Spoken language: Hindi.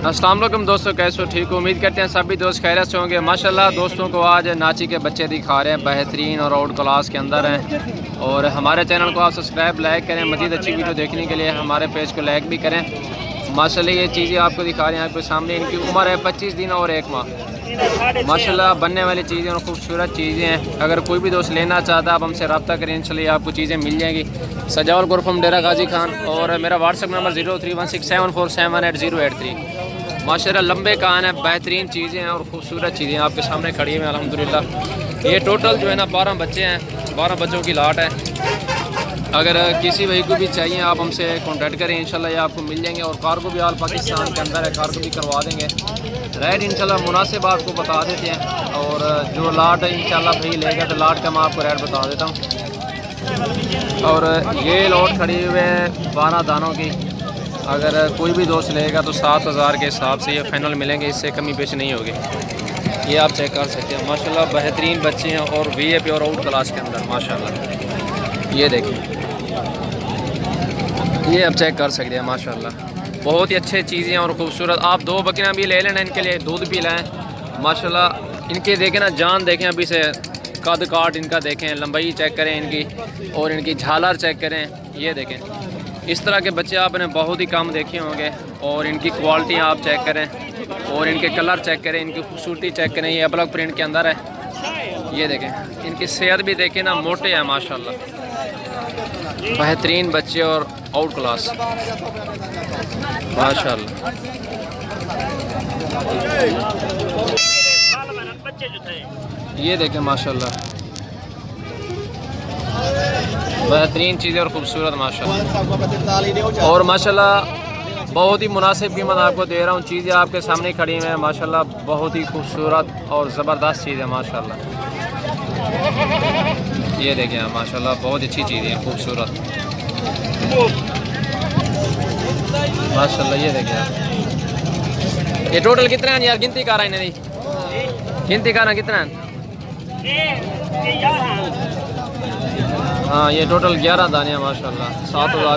अस्सलाम वालेकुम दोस्तों, कैसे हो? ठीक हो? उम्मीद करते हैं सभी दोस्त खैरियत से होंगे। माशाल्लाह दोस्तों को आज नाची के बच्चे दिखा रहे हैं, बेहतरीन और आउट क्लास के अंदर हैं। और हमारे चैनल को आप सब्सक्राइब लाइक करें। मज़ीद अच्छी वीडियो देखने के लिए हमारे पेज को लाइक भी करें। माशाल्लाह ये चीज़ें आपको दिखा रहे हैं आपके सामने। इनकी उम्र है 25 दिन और 1 माह। माशाल्लाह बनने वाली चीज़ें और ख़ूबसूरत चीज़ें हैं। अगर कोई भी दोस्त लेना चाहता है आप हमसे रब्ता करें, इंशाल्लाह आपको चीज़ें मिल जाएंगी। सजाउल गुरफम डेरा गाजी खान और मेरा व्हाट्सअप नंबर 0316747883। माशाल्लाह लंबे कान है, बेहतरीन चीज़ें हैं और ख़ूबसूरत चीज़ें आपके सामने खड़ी हैं अल्हम्दुलिल्लाह। ये टोटल जो है ना 12 बच्चे हैं, 12 बच्चों की लाट है। अगर किसी भाई को भी चाहिए आप हमसे कांटेक्ट करें, इंशाल्लाह ये आपको मिल जाएंगे। और कार्गो भी आल पाकिस्तान के अंदर है, कार्गो भी करवा देंगे। रेट इंशाल्लाह मुनासिब आपको बता देते हैं। और जो लाट है इंशाल्लाह भाई लेगा तो लाट का मैं आपको रेट बता देता हूँ। और ये लॉट खड़ी हुए है 12 दानों की। अगर कोई भी दोस्त लेगा तो 7000 के हिसाब से ये फाइनल मिलेंगे, इससे कमी पेश नहीं होगी। ये आप चेक कर सकते हैं। माशाल्लाह बेहतरीन बच्चे हैं और वीआईपी और आउट क्लास के अंदर माशाल्लाह। ये देखें, ये आप चेक कर सकते हैं। माशाल्लाह बहुत ही अच्छे चीज़ें और ख़ूबसूरत। आप 2 बकरियाँ भी ले लेना, इनके लिए दूध भी लाएँ। माशाल्लाह इनके देखें ना, जान देखें अभी से, कद काट इनका देखें, लंबाई चेक करें इनकी और इनकी झालर चेक करें। ये देखें, इस तरह के बच्चे आपने बहुत ही कम देखे होंगे। और इनकी क्वालिटी आप चेक करें और इनके कलर चेक करें, इनकी खूबसूरती चेक करें। ये अलग प्रिंट के अंदर है। ये देखें, इनकी सेहत भी देखें ना, मोटे हैं माशाल्लाह। बेहतरीन बच्चे और आउट क्लास माशाल्लाह। ये देखें माशाल्लाह बेहतरीन चीज़ें और ख़ूबसूरत माशाल्लाह। और माशाल्लाह बहुत ही मुनासिब कीमत आपको दे रहा हूँ। चीज़ें आपके सामने खड़ी हुई हैं माशाल्लाह, बहुत ही खूबसूरत और ज़बरदस्त चीज़ है माशाल्लाह। ये देखें आप माशाल्लाह बहुत अच्छी चीज़ें हैं, खूबसूरत माशाल्लाह। ये देखें आप, ये टोटल कितने हैं यार? गिनती कर रहे हैं, गिनती करना कितना है? हाँ ये टोटल 11 दाने हैं माशाल्लाह। 7000